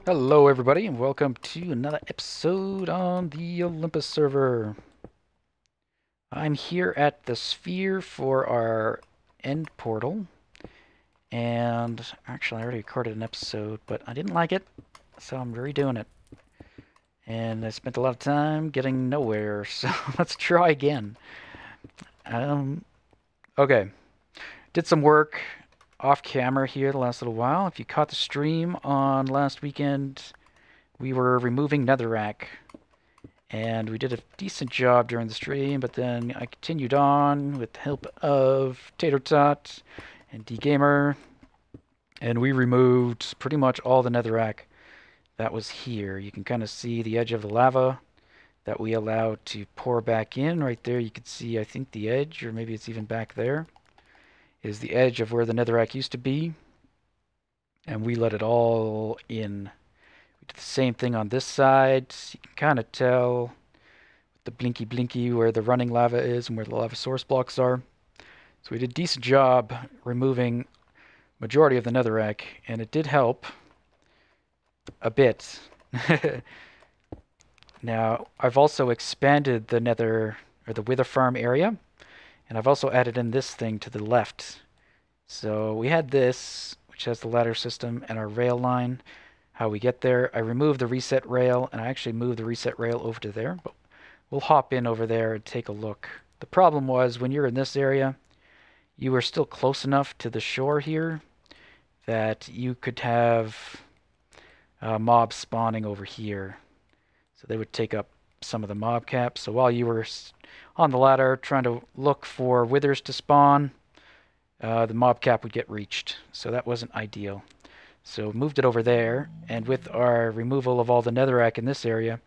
Hello everybody and welcome to another episode on the Olympus server. I'm here at the sphere for our end portal, and actually I already recorded an episode but I didn't like it, so I'm redoing it. And I spent a lot of time getting nowhere, so let's try again. Um, okay, did some work off camera here the last little while. If you caught the stream on last weekend, we were removing netherrack. And we did a decent job during the stream, but then I continued on with the help of Tater Tot and D-Gamer, and we removed pretty much all the netherrack that was here. You can kind of see the edge of the lava that we allowed to pour back in. Right there you can see, I think, the edge, or maybe it's even back there, is the edge of where the netherrack used to be. And we let it all in. We did the same thing on this side. You can kind of tell the blinky blinky where the running lava is and where the lava source blocks are. So we did a decent job removing majority of the netherrack, and it did help a bit. Now, I've also expanded the nether, or the wither farm area, and I've also added in this thing to the left. So we had this, which has the ladder system and our rail line, how we get there. I removed the reset rail, and I actually moved the reset rail over to there, but we'll hop in over there and take a look. The problem was when you're in this area, you were still close enough to the shore here that you could have mobs spawning over here. So they would take up some of the mob caps. So while you were on the ladder trying to look for withers to spawn, the mob cap would get reached. So that wasn't ideal. So moved it over there, and with our removal of all the netherrack in this area,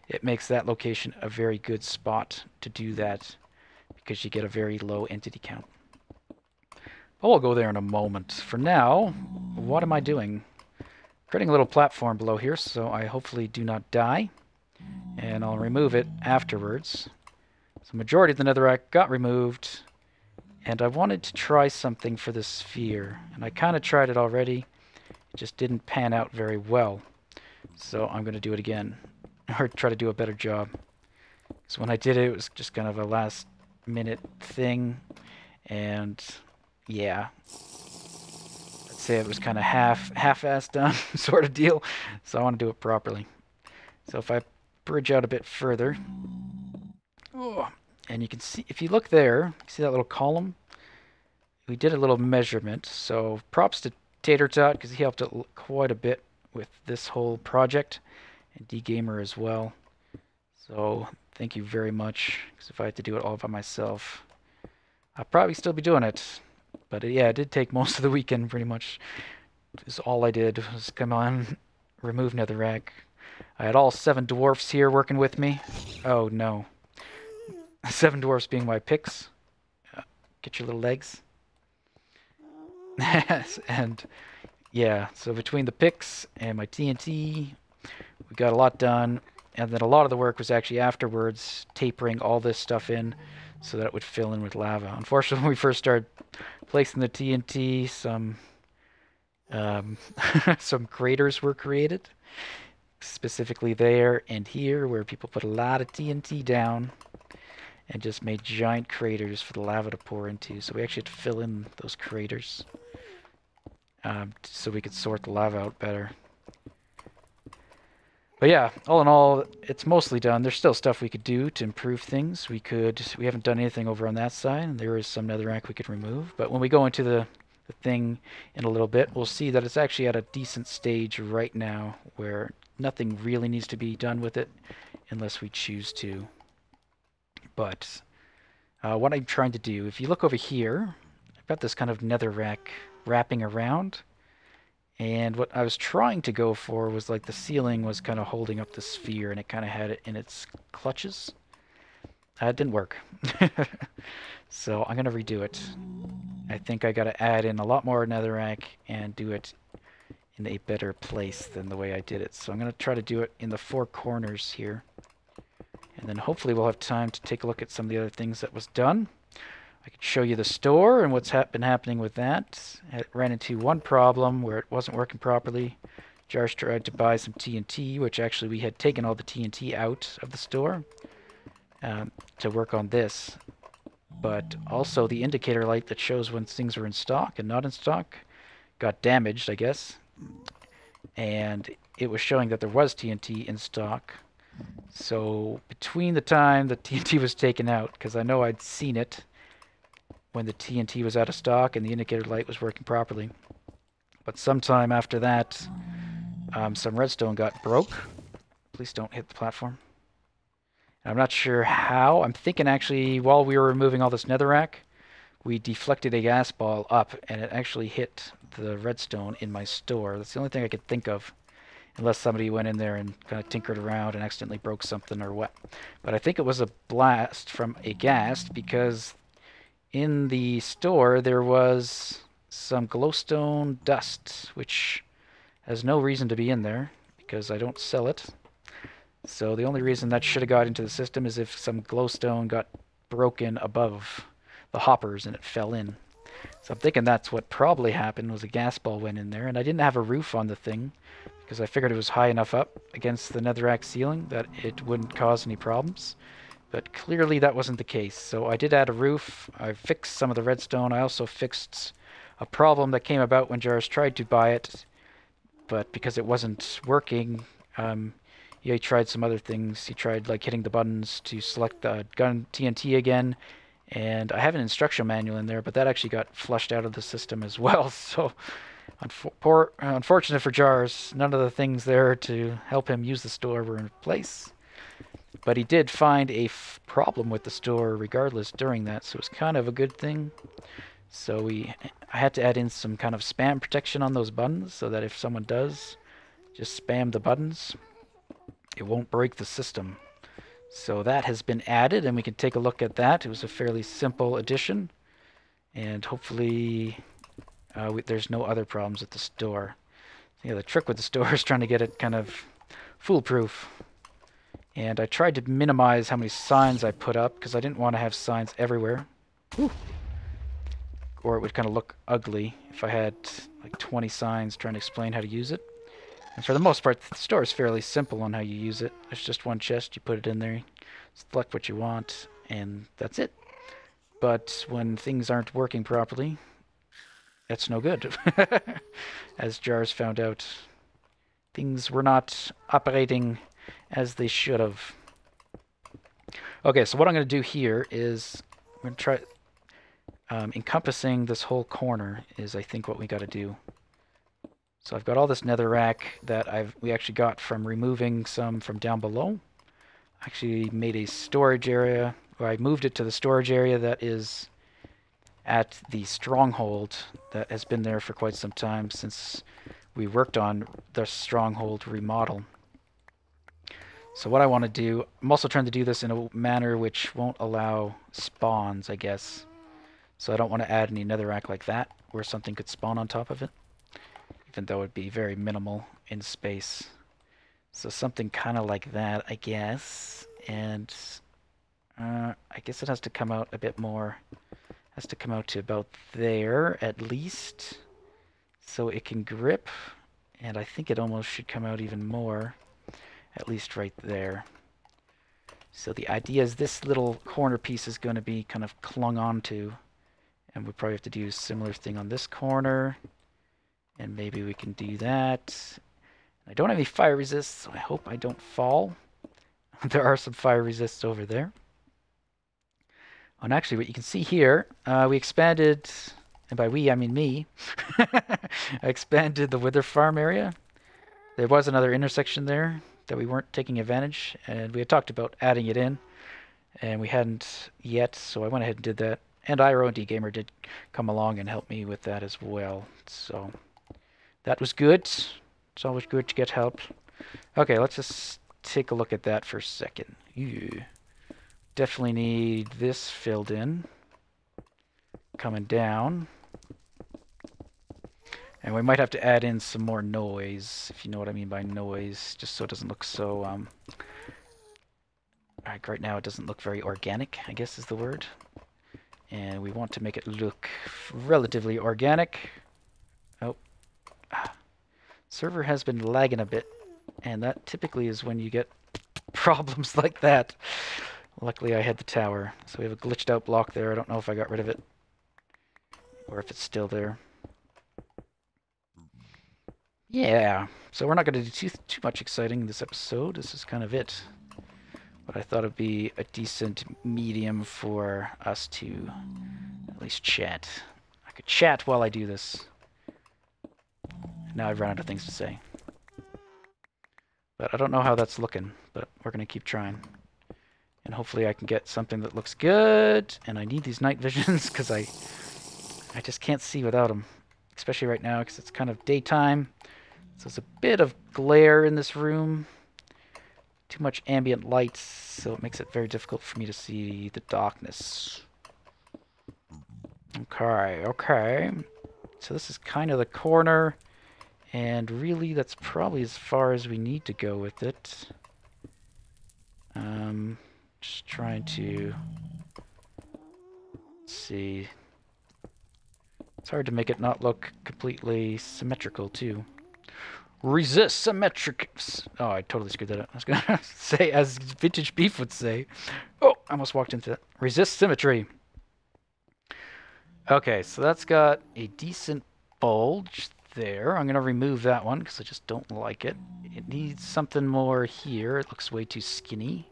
it makes that location a very good spot to do that because you get a very low entity count. But we'll go there in a moment. For now, what am I doing? Creating a little platform below here so I hopefully do not die, and I'll remove it afterwards. So majority of the netherrack got removed, and I wanted to try something for this sphere, and I kind of tried it already. It just didn't pan out very well, so I'm going to do it again. Or try to do a better job. So when I did it, it was just kind of a last minute thing, and yeah, I'd say it was kind of half-assed done sort of deal. So I want to do it properly. So if I bridge out a bit further, oh, and you can see, if you look there, see that little column? We did a little measurement. So props to Tater Tot because he helped out quite a bit with this whole project. And D-Gamer as well. So thank you very much, because if I had to do it all by myself, I'd probably still be doing it. But yeah, it did take most of the weekend pretty much. Is all I did was come on, remove netherrack. I had all 7 dwarfs here working with me. Oh no. 7 dwarfs being my picks. Get your little legs. And yeah, so between the picks and my TNT, we got a lot done, and then a lot of the work was actually afterwards, tapering all this stuff in so that it would fill in with lava. Unfortunately, when we first started placing the TNT, some some craters were created, specifically there and here, where people put a lot of TNT down and just made giant craters for the lava to pour into. So we actually had to fill in those craters so we could sort the lava out better. But yeah, all in all, it's mostly done. There's still stuff we could do to improve things. We haven't done anything over on that side, and there is some netherrack we could remove. But when we go into the thing in a little bit, we'll see that it's actually at a decent stage right now where nothing really needs to be done with it unless we choose to. But what I'm trying to do, if you look over here, I've got this kind of netherrack wrapping around. And what I was trying to go for was like the ceiling was kind of holding up the sphere and it kind of had it in its clutches. It didn't work. So I'm going to redo it. I think I got to add in a lot more netherrack and do it in a better place than the way I did it. So I'm going to try to do it in the 4 corners here. And then hopefully we'll have time to take a look at some of the other things that was done. I could show you the store and what's been happening with that. I ran into one problem where it wasn't working properly. Jars tried to buy some TNT, which actually we had taken all the TNT out of the store to work on this. But also the indicator light that shows when things are in stock and not in stock got damaged, I guess. And it was showing that there was TNT in stock. So between the time the TNT was taken out, because I know I'd seen it when the TNT was out of stock and the indicator light was working properly. But sometime after that, some redstone got broke. Please don't hit the platform. I'm not sure how. I'm thinking actually while we were removing all this netherrack, we deflected a gas ball up and it actually hit the redstone in my store. That's the only thing I could think of. Unless somebody went in there and kind of tinkered around and accidentally broke something or what. But I think it was a blast from a ghast because in the store there was some glowstone dust, which has no reason to be in there because I don't sell it. So the only reason that should have got into the system is if some glowstone got broken above the hoppers and it fell in. So I'm thinking that's what probably happened, was a gas ball went in there. And I didn't have a roof on the thing because I figured it was high enough up against the netherrack ceiling that it wouldn't cause any problems. But clearly that wasn't the case. So I did add a roof. I fixed some of the redstone. I also fixed a problem that came about when Jars tried to buy it, but because it wasn't working, he tried some other things. He tried like hitting the buttons to select the gun TNT again, and I have an instruction manual in there, but that actually got flushed out of the system as well. So unfortunate for Jars, none of the things there to help him use the store were in place. But he did find a problem with the store regardless during that, so it was kind of a good thing. So I had to add in some kind of spam protection on those buttons so that if someone does just spam the buttons, it won't break the system. So that has been added, and we can take a look at that. It was a fairly simple addition, and hopefully there's no other problems with the store. Yeah, the trick with the store is trying to get it kind of foolproof. And I tried to minimize how many signs I put up because I didn't want to have signs everywhere. Whew. Or it would kind of look ugly if I had like 20 signs trying to explain how to use it. And for the most part, the store is fairly simple on how you use it. There's just one chest, you put it in there, select what you want, and that's it. But when things aren't working properly, that's no good. As Jars found out, things were not operating as they should have. Okay, so what I'm going to do here is I'm going to try encompassing this whole corner is I think what we got to do. So I've got all this netherrack that we actually got from removing some from down below. I actually made a storage area, or I moved it to the storage area that is at the stronghold that has been there for quite some time since we worked on the stronghold remodel. So what I want to do, I'm also trying to do this in a manner which won't allow spawns, I guess. So I don't want to add any netherrack like that, where something could spawn on top of it. Even though it'd be very minimal in space. So something kind of like that, I guess. And I guess it has to come out a bit more. Has to come out to about there, at least. So it can grip. And I think it almost should come out even more. At least right there. So the idea is this little corner piece is going to be kind of clung onto. And we'll probably have to do a similar thing on this corner. And maybe we can do that. I don't have any fire resists, so I hope I don't fall. There are some fire resists over there. And actually, what you can see here, we expanded, and by we, I mean me. I expanded the wither farm area. There was another intersection there that we weren't taking advantage, and we had talked about adding it in, and we hadn't yet, so I went ahead and did that. And Iroh and D-Gamer did come along and help me with that as well. So that was good. It's always good to get help. Okay, let's just take a look at that for a second. Ew. Definitely need this filled in. Coming down. And we might have to add in some more noise, if you know what I mean by noise, just so it doesn't look so... Like right now it doesn't look very organic, I guess is the word. And we want to make it look relatively organic. Oh. Server has been lagging a bit, and that typically is when you get problems like that. Luckily I had the tower, so we have a glitched out block there. I don't know if I got rid of it, or if it's still there. Yeah, so we're not going to do too much exciting this episode. This is kind of it. But I thought it'd be a decent medium for us to at least chat. I could chat while I do this. Now I've run out of things to say. But I don't know how that's looking, but we're going to keep trying. And hopefully I can get something that looks good. And I need these night visions because I just can't see without them. Especially right now because it's kind of daytime. So there's a bit of glare in this room. Too much ambient light, so it makes it very difficult for me to see the darkness. Okay. So this is kind of the corner. And really, that's probably as far as we need to go with it. Just trying to see. It's hard to make it not look completely symmetrical, too. Resist symmetric. Oh, I totally screwed that up. I was going to say, as Vintage Beef would say. Oh, I almost walked into that. Resist symmetry. Okay, so that's got a decent bulge there. I'm going to remove that one because I just don't like it. It needs something more here. It looks way too skinny.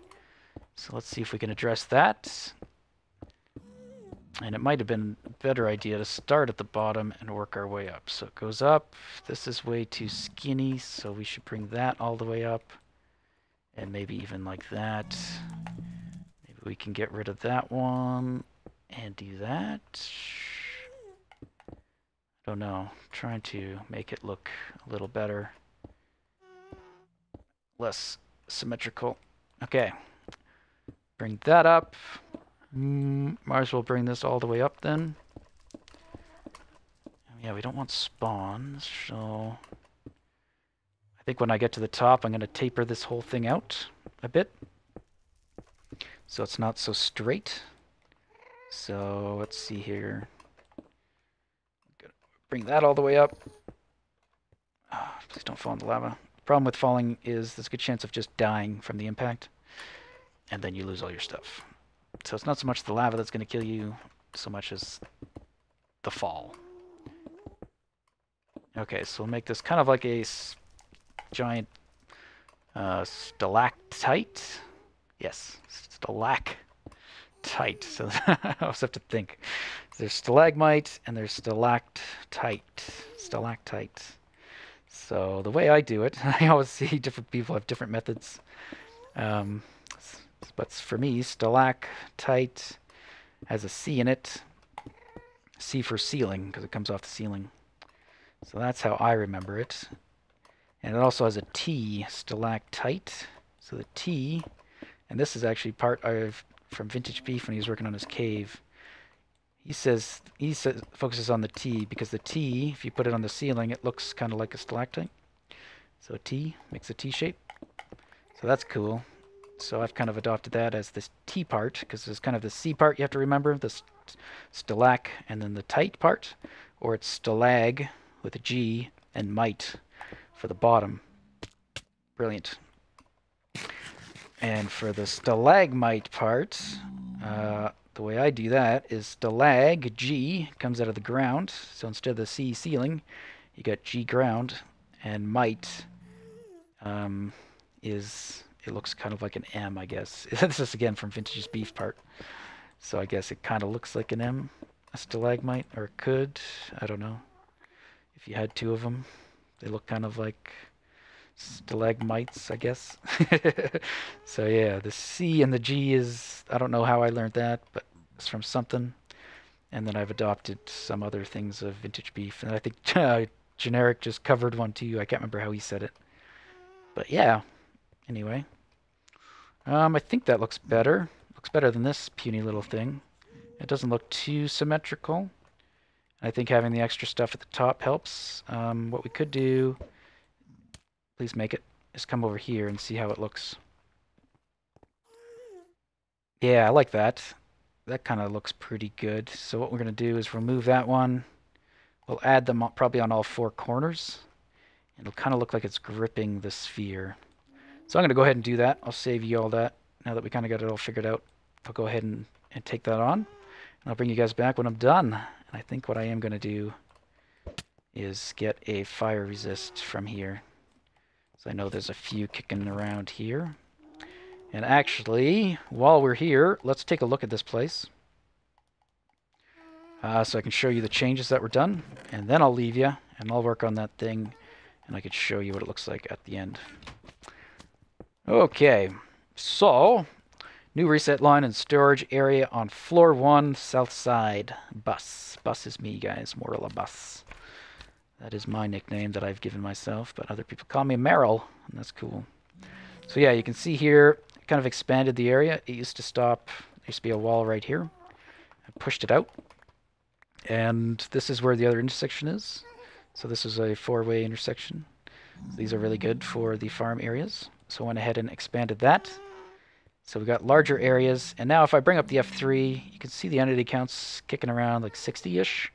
So let's see if we can address that. And it might have been a better idea to start at the bottom and work our way up. So it goes up. This is way too skinny, so we should bring that all the way up. And maybe even like that. Maybe we can get rid of that one and do that. I don't know. I'm trying to make it look a little better. Less symmetrical. Okay. Bring that up. Might as well bring this all the way up then. Yeah, we don't want spawns, so I think when I get to the top, I'm going to taper this whole thing out a bit so it's not so straight. So let's see here. Bring that all the way up. Oh, please don't fall in the lava. The problem with falling is there's a good chance of just dying from the impact, and then you lose all your stuff. So it's not so much the lava that's going to kill you, so much as the fall. Okay, so we'll make this kind of like a giant stalactite. Yes, stalactite. So I also have to think. There's stalagmite and there's stalactite. So the way I do it, I always see different people have different methods. But for me, stalactite has a C in it. C for ceiling, because it comes off the ceiling. So that's how I remember it. And it also has a T, stalactite. So the T, and this is actually part of from Vintage Beef when he was working on his cave. He says focuses on the T because the T, if you put it on the ceiling, it looks kind of like a stalactite. So T makes a T shape. So that's cool. So I've kind of adopted that as this T part, because there's kind of the C part you have to remember, the stalac, and then the tite part, or it's stalag with a G and mite for the bottom. Brilliant. And for the stalagmite part, the way I do that is stalag, G, comes out of the ground. So instead of the C ceiling, you got G ground, and mite it looks kind of like an M, I guess. This is again from Vintage's Beef part. So I guess it kind of looks like an M, a stalagmite, or it could. I don't know. If you had two of them, they look kind of like stalagmites, I guess. So yeah, the C and the G is, I don't know how I learned that, but it's from something. And then I've adopted some other things of Vintage Beef. And I think Generic just covered one too. I can't remember how he said it. But yeah, anyway. I think that looks better. Looks better than this puny little thing. It doesn't look too symmetrical. I think having the extra stuff at the top helps. What we could do, please make it, is come over here and see how it looks. Yeah, I like that. That kind of looks pretty good. So what we're going to do is remove that one. We'll add them probably on all four corners. It'll kind of look like it's gripping the sphere. So I'm going to go ahead and do that. I'll save you all that. Now that we kind of got it all figured out, I'll go ahead and take that on. And I'll bring you guys back when I'm done. And I think what I am going to do is get a fire resist from here. So I know there's a few kicking around here. And actually, while we're here, let's take a look at this place. So I can show you the changes that were done. And then I'll leave you, and I'll work on that thing. And I could show you what it looks like at the end. Okay, so new reset line and storage area on floor 1, south side. Bus. Bus is me, guys. Morilibus. That is my nickname that I've given myself, but other people call me Meryl, and that's cool. So yeah, you can see here, it kind of expanded the area. It used to stop, there used to be a wall right here. I pushed it out, and this is where the other intersection is. So this is a 4-way intersection. So these are really good for the farm areas. So I went ahead and expanded that. So we got larger areas, and now if I bring up the F3, you can see the entity counts kicking around like 60-ish.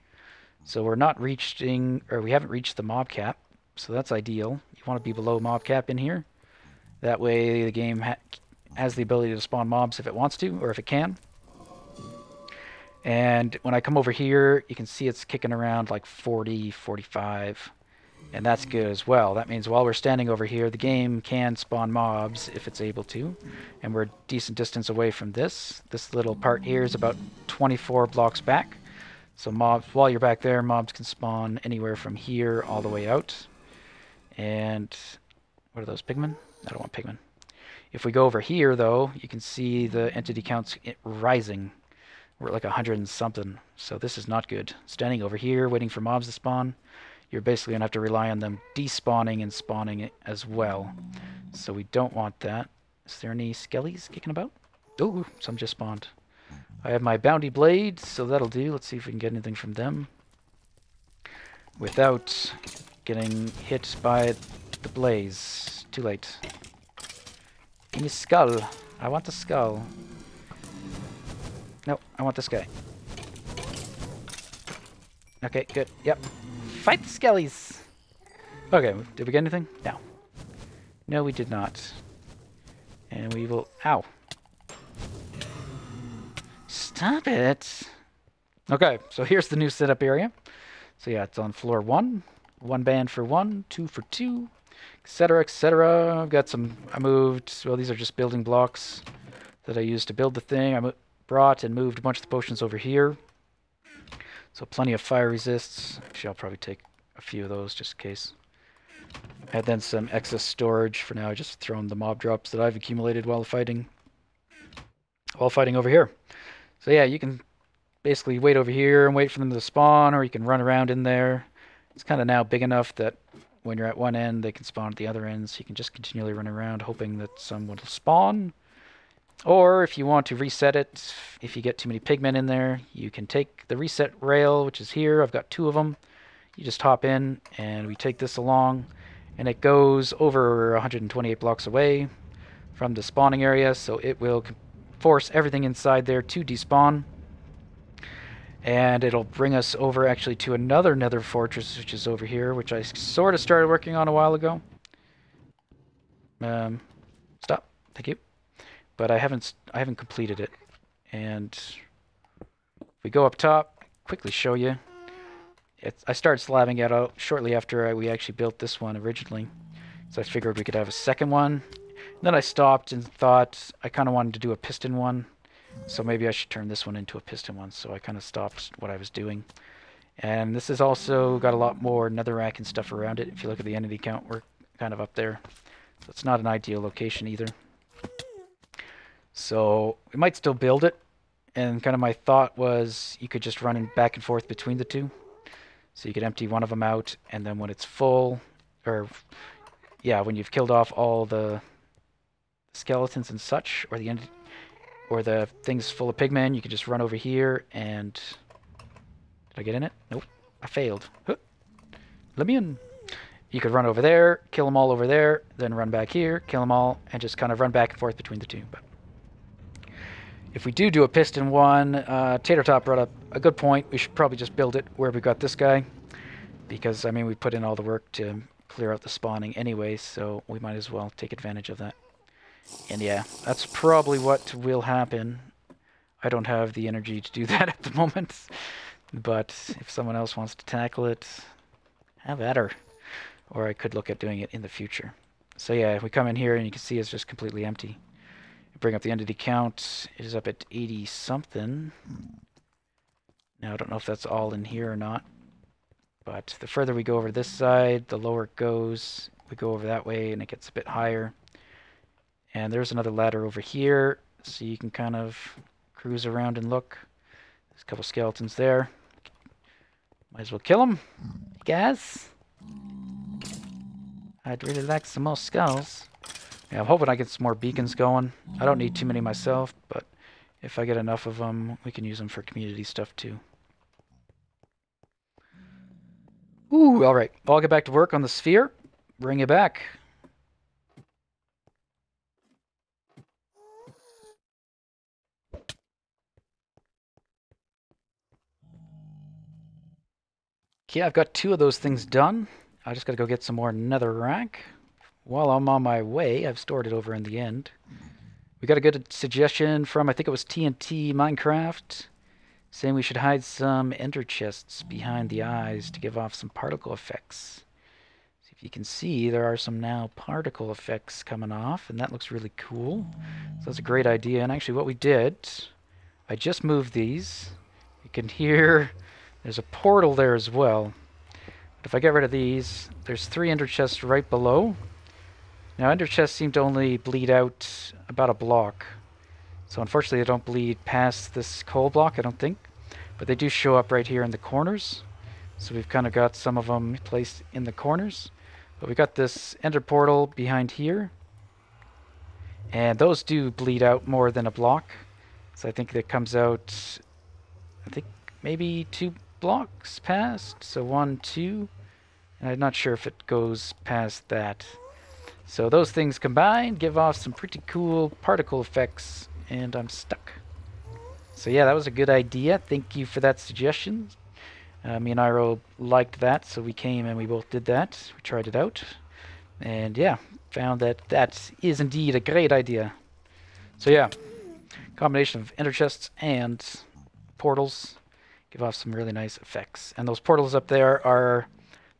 So we're not reaching, or we haven't reached the mob cap, so that's ideal. You want to be below mob cap in here. That way the game has the ability to spawn mobs if it wants to, or if it can. And when I come over here, you can see it's kicking around like 40, 45, and that's good as well. That means while we're standing over here, the game can spawn mobs if it's able to, and we're a decent distance away from this. This little part here is about 24 blocks back. So mobs, while you're back there, mobs can spawn anywhere from here all the way out. And what are those, pigmen? I don't want pigmen. If we go over here, though, you can see the entity counts rising. We're at like 100 and something, so this is not good. Standing over here, waiting for mobs to spawn, you're basically going to have to rely on them despawning and spawning it as well. So we don't want that. Is there any skellies kicking about? Oh, some just spawned. I have my bounty blade, so that'll do. Let's see if we can get anything from them without getting hit by the blaze. Too late. Give me skull. I want the skull. No, I want this guy. Okay, good. Yep. Fight the skellies! Okay, did we get anything? No. No, we did not. And we will... Ow. Stop it! Okay, so here's the new setup area. So yeah, it's on floor 1. 1 band for 1, 2 for 2, etc., etc. I've got some... I moved... Well, these are just building blocks that I used to build the thing. I brought and moved a bunch of the potions over here. So plenty of fire resists. Actually, I'll probably take a few of those just in case. And then some excess storage for now. I just thrown the mob drops that I've accumulated while fighting over here. So yeah, you can basically wait over here and wait for them to spawn, or you can run around in there. It's kind of now big enough that when you're at one end, they can spawn at the other end, so you can just continually run around hoping that someone will spawn. Or if you want to reset it, if you get too many pigmen in there, you can take the reset rail, which is here. I've got 2 of them. You just hop in, and we take this along, and it goes over 128 blocks away from the spawning area, so it will force everything inside there to despawn. And it'll bring us over actually to another nether fortress, which is over here, which I sort of started working on a while ago. Stop. Thank you. But I haven't completed it. And if we go up top, quickly show you. I started slabbing it out shortly after we actually built this one originally. So I figured we could have a second one. And then I stopped and thought I kind of wanted to do a piston one. So maybe I should turn this one into a piston one. So I kind of stopped what I was doing. And this has also got a lot more netherrack and stuff around it. If you look at the entity count, we're kind of up there. So it's not an ideal location either. So we might still build it, and kind of my thought was you could just run back and forth between the two. So you could empty one of them out, and then when it's full, or yeah, when you've killed off all the skeletons and such, or the things full of pigmen, you can just run over here and... Did I get in it? Nope. I failed. Huh. Let me in. You could run over there, kill them all over there, then run back here, kill them all, and just kind of run back and forth between the two. But if we do a piston one, Tatertop brought up a good point. We should probably just build it where we got this guy. Because, I mean, we put in all the work to clear out the spawning anyway, so we might as well take advantage of that. And yeah, that's probably what will happen. I don't have the energy to do that at the moment, but if someone else wants to tackle it, have at her. Or I could look at doing it in the future. So yeah, we come in here and you can see it's just completely empty. Bring up the entity count. It is up at 80 something. Now I don't know if that's all in here or not. But the further we go over this side, the lower it goes. We go over that way and it gets a bit higher. And there's another ladder over here, so you can kind of cruise around and look. There's a couple skeletons there. Might as well kill them, guys. I'd really like some more skulls. Yeah, I'm hoping I get some more beacons going. I don't need too many myself, but if I get enough of them, we can use them for community stuff too. Ooh, alright. I'll get back to work on the sphere. Bring it back. Okay, I've got 2 of those things done. I just gotta go get some more netherrack. While I'm on my way, I've stored it over in the end. We got a good suggestion from, I think it was TNT Minecraft, saying we should hide some ender chests behind the eyes to give off some particle effects. So if you can see, there are some now particle effects coming off, and that looks really cool. So that's a great idea. And actually what we did, I just moved these. You can hear there's a portal there as well. But if I get rid of these, there's 3 ender chests right below. Now ender chests seem to only bleed out about a block. So unfortunately they don't bleed past this coal block, I don't think. But they do show up right here in the corners. So we've kind of got some of them placed in the corners. But we got this ender portal behind here. And those do bleed out more than a block. So I think that comes out, I think maybe 2 blocks past. So 1, 2. And I'm not sure if it goes past that. So those things combined give off some pretty cool particle effects, and I'm stuck. So yeah, that was a good idea. Thank you for that suggestion. Me and Iroh liked that, so we came and we both did that. We tried it out, and yeah, found that that is indeed a great idea. So yeah, combination of ender chests and portals give off some really nice effects. And those portals up there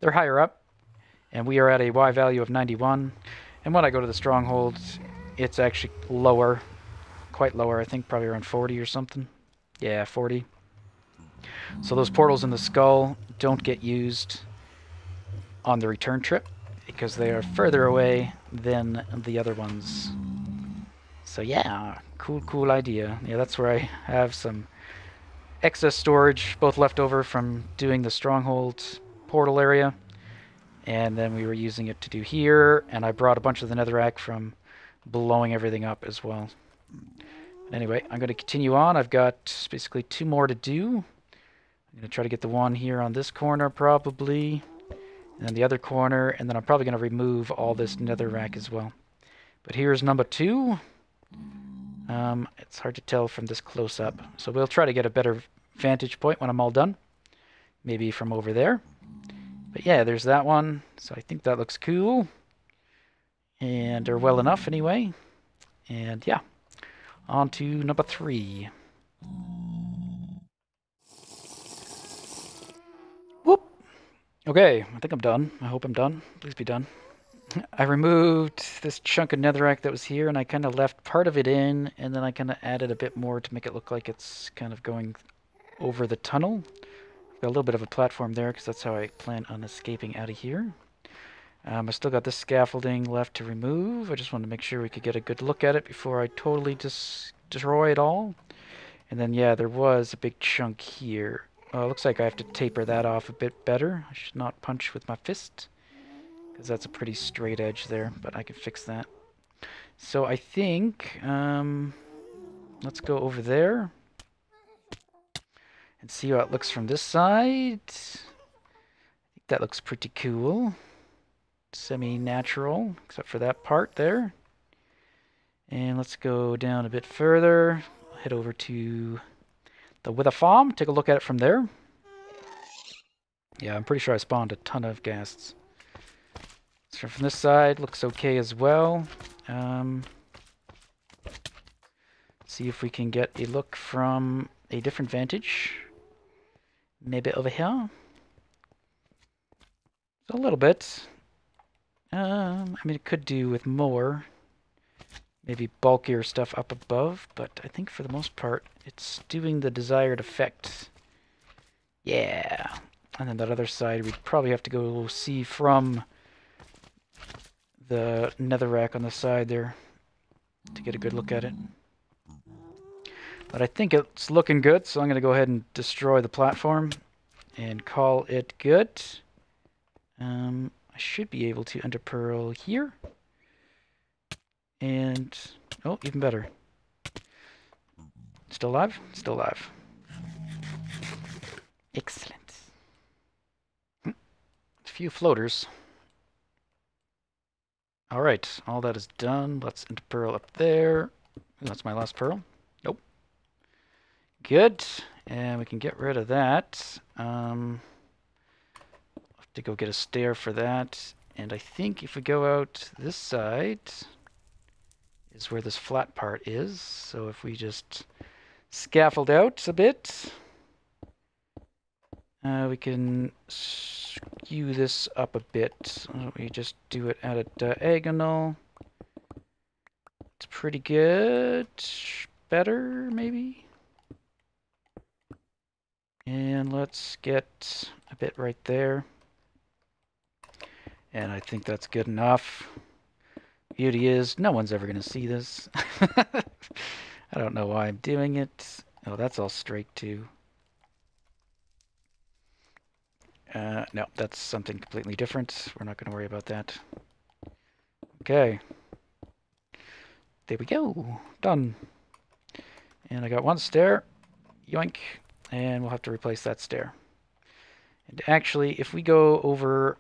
they're higher up. And we are at a Y value of 91. And when I go to the stronghold, it's actually lower. Quite lower, I think probably around 40 or something. Yeah, 40. So those portals in the skull don't get used on the return trip because they are further away than the other ones. So yeah, cool idea. Yeah, that's where I have some excess storage, both left over from doing the stronghold portal area. And then we were using it to do here, and I brought a bunch of the netherrack from blowing everything up as well. Anyway, I'm going to continue on. I've got basically 2 more to do. I'm going to try to get the one here on this corner probably, and then the other corner, and then I'm probably going to remove all this netherrack as well. But here's number 2. It's hard to tell from this close-up, so we'll try to get a better vantage point when I'm all done. Maybe from over there. But yeah, there's that one. So I think that looks cool. And they're well enough anyway. And yeah, on to number 3. Whoop. Okay, I think I'm done. I hope I'm done. Please be done. I removed this chunk of netherrack that was here, and I kind of left part of it in, and then I kind of added a bit more to make it look like it's kind of going over the tunnel. Got a little bit of a platform there because that's how I plan on escaping out of here. I still got this scaffolding left to remove. I just wanted to make sure we could get a good look at it before I totally destroy it all. And then yeah, there was a big chunk here. Looks like I have to taper that off a bit better. I should not punch with my fist because that's a pretty straight edge there, but I can fix that. So I think let's go over there and see how it looks from this side. I think that looks pretty cool. Semi-natural, except for that part there. And let's go down a bit further. Head over to the Wither Farm. Take a look at it from there. Yeah, I'm pretty sure I spawned a ton of ghasts. So from this side, looks okay as well. See if we can get a look from a different vantage. Maybe over here. A little bit. I mean, it could do with more. Maybe bulkier stuff up above, but I think for the most part, it's doing the desired effect. Yeah. And then that other side, we'd probably have to go see from the netherrack on the side there to get a good look at it. But I think it's looking good, so I'm going to go ahead and destroy the platform and call it good. I should be able to ender pearl here. And, oh, even better. Still alive? Still alive. Excellent. A few floaters. Alright, all that is done. Let's ender pearl up there. Ooh, that's my last pearl. Nope. Good. And we can get rid of that. I'll have to go get a stair for that. And I think if we go out this side is where this flat part is. So if we just scaffold out a bit, we can skew this up a bit. We just do it at a diagonal. It's pretty good. Better, maybe. And let's get a bit right there. And I think that's good enough. Beauty is, no one's ever going to see this. I don't know why I'm doing it. Oh, that's all straight too. No, that's something completely different. We're not going to worry about that. Okay. There we go. Done. And I got one stair. Yoink. And we'll have to replace that stair. And actually, if we go over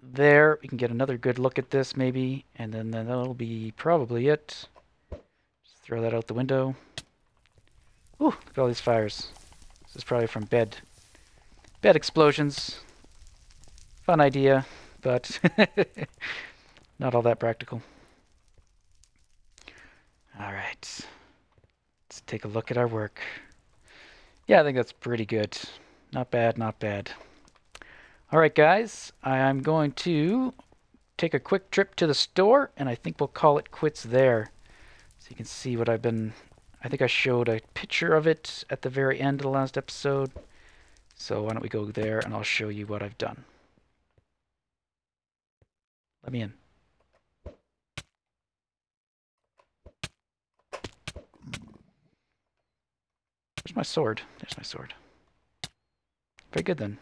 there, we can get another good look at this maybe. And then that'll be probably it. Just throw that out the window. Ooh, look at all these fires. This is probably from bed explosions. Fun idea, but not all that practical. All right. Let's take a look at our work. Yeah, I think that's pretty good. Not bad, not bad. All right, guys. I'm going to take a quick trip to the store, and I think we'll call it quits there. So you can see what I've been... I think I showed a picture of it at the very end of the last episode. So why don't we go there, and I'll show you what I've done. Let me in. Where's my sword? There's my sword. Very good then.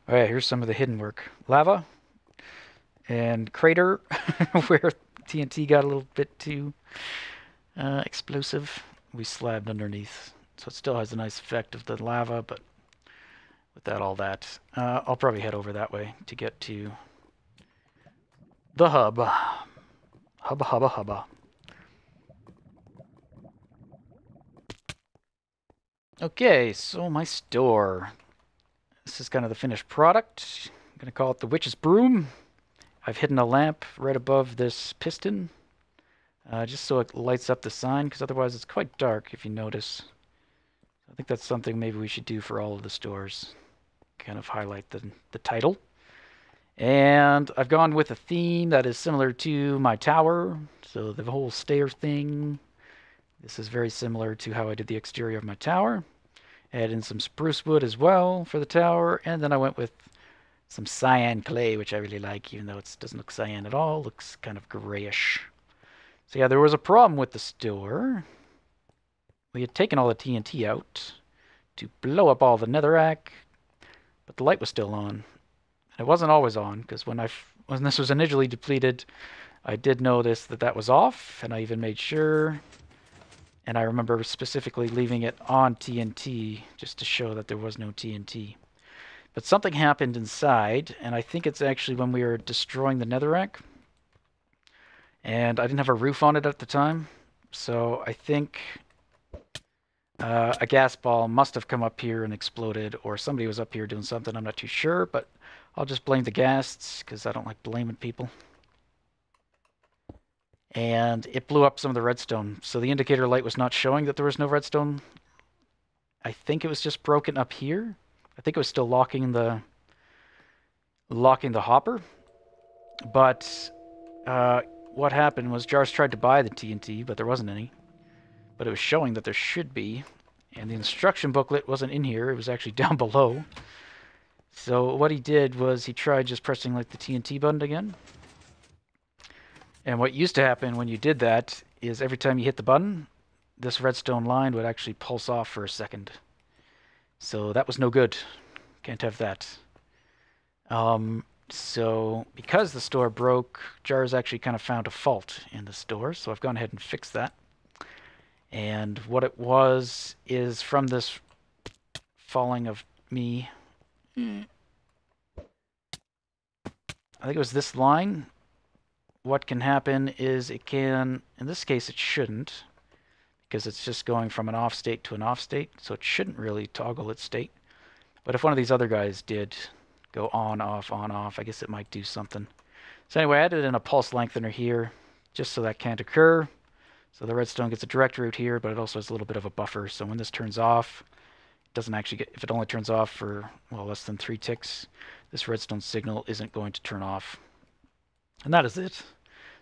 Alright, here's some of the hidden work. Lava and crater where TNT got a little bit too explosive. We slabbed underneath, so it still has a nice effect of the lava, but without all that, I'll probably head over that way to get to the hub. Hubba. Okay, so my store. This is kind of the finished product. I'm going to call it the Witch's Broom. I've hidden a lamp right above this piston, just so it lights up the sign, because otherwise it's quite dark if you notice. I think that's something maybe we should do for all of the stores. Kind of highlight the title. And I've gone with a theme that is similar to my tower. So the whole stair thing. This is very similar to how I did the exterior of my tower. Add in some spruce wood as well for the tower. And then I went with some cyan clay, which I really like, even though it doesn't look cyan at all. It looks kind of grayish. So yeah, there was a problem with the store. We had taken all the TNT out to blow up all the netherrack, but the light was still on. And it wasn't always on, because when this was initially depleted, I did notice that that was off, and I even made sure. And I remember specifically leaving it on TNT just to show that there was no TNT. But something happened inside, and I think it's actually when we were destroying the netherrack. And I didn't have a roof on it at the time, so I think a gas ball must have come up here and exploded, or somebody was up here doing something. I'm not too sure, but I'll just blame the ghasts because I don't like blaming people. And it blew up some of the redstone. So the indicator light was not showing that there was no redstone. I think it was just broken up here. I think it was still locking the hopper. But what happened was Jars tried to buy the TNT, but there wasn't any. But it was showing that there should be. And the instruction booklet wasn't in here. It was actually down below. So what he did was he tried just pressing like the TNT button again. And what used to happen when you did that is every time you hit the button, this redstone line would actually pulse off for a second. So that was no good. Can't have that. So because the store broke, Jars actually kind of found a fault in the store. So I've gone ahead and fixed that. And what it was is from this falling of me. I think it was this line. What can happen is it can, in this case it shouldn't, because it's just going from an off state to an off state, so it shouldn't really toggle its state. But if one of these other guys did go on, off, I guess it might do something. So anyway, I added in a pulse lengthener here, just so that can't occur. So the redstone gets a direct route here, but it also has a little bit of a buffer, so when this turns off, it doesn't actually get, if it only turns off for, well, less than 3 ticks, this redstone signal isn't going to turn off. And that is it.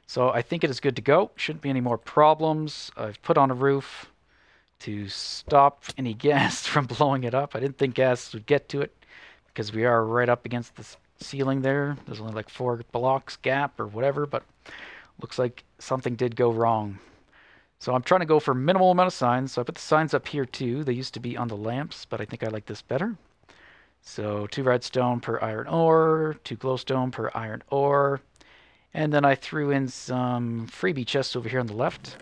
So I think it is good to go. Shouldn't be any more problems. I've put on a roof to stop any gas from blowing it up. I didn't think gas would get to it because we are right up against the ceiling there. There's only like 4 blocks gap or whatever, but looks like something did go wrong. So I'm trying to go for minimal amount of signs. So I put the signs up here too. They used to be on the lamps, but I think I like this better. So 2 redstone per iron ore, 2 glowstone per iron ore. And then I threw in some freebie chests over here on the left.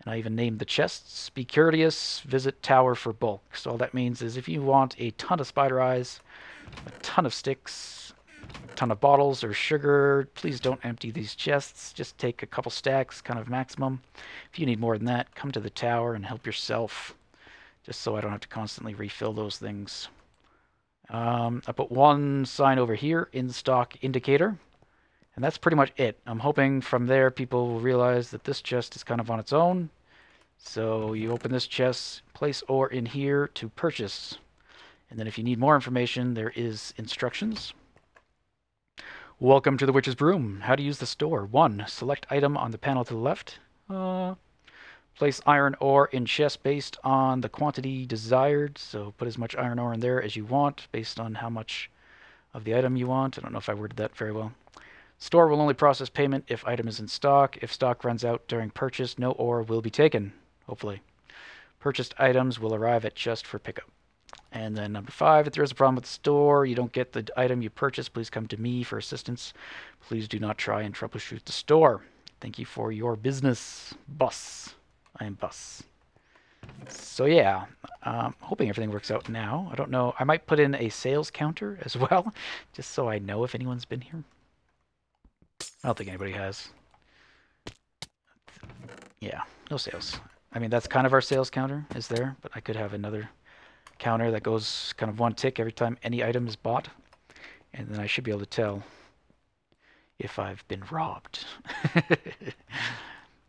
And I even named the chests. Be courteous, visit tower for bulk. So all that means is if you want a ton of spider eyes, a ton of sticks, a ton of bottles or sugar, please don't empty these chests. Just take a couple stacks, kind of maximum. If you need more than that, come to the tower and help yourself. Just so I don't have to constantly refill those things. I put 1 sign over here, in stock indicator. And that's pretty much it. I'm hoping from there people will realize that this chest is kind of on its own. So you open this chest, place ore in here to purchase. And then if you need more information, there is instructions. Welcome to the Witch's Broom. How to use the store. 1. Select item on the panel to the left. Place iron ore in chest based on the quantity desired. So put as much iron ore in there as you want based on how much of the item you want. I don't know if I worded that very well. Store will only process payment if item is in stock. If stock runs out during purchase, no ore will be taken, hopefully. Purchased items will arrive at chest for pickup. And then number 5, if there is a problem with the store, you don't get the item you purchased, please come to me for assistance. Please do not try and troubleshoot the store. Thank you for your business, Bus. I am Bus. So yeah, hoping everything works out now. I don't know. I might put in a sales counter as well, just so I know if anyone's been here. I don't think anybody has. Yeah, no sales. I mean, that's kind of our sales counter is there, but I could have another counter that goes kind of 1 tick every time any item is bought. And then I should be able to tell if I've been robbed.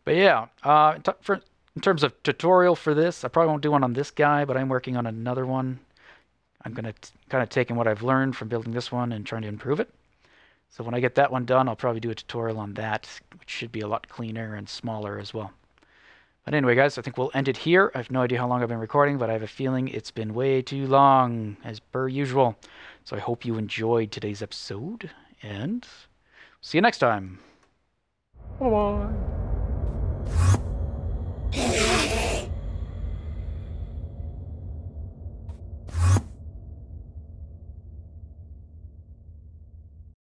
But yeah, in terms of tutorial for this, I probably won't do one on this guy, but I'm working on another one. I'm going to kind of take in what I've learned from building this one and trying to improve it. So when I get that one done, I'll probably do a tutorial on that, which should be a lot cleaner and smaller as well. But anyway, guys, I think we'll end it here. I have no idea how long I've been recording, but I have a feeling it's been way too long, as per usual. So I hope you enjoyed today's episode, and see you next time. Bye-bye.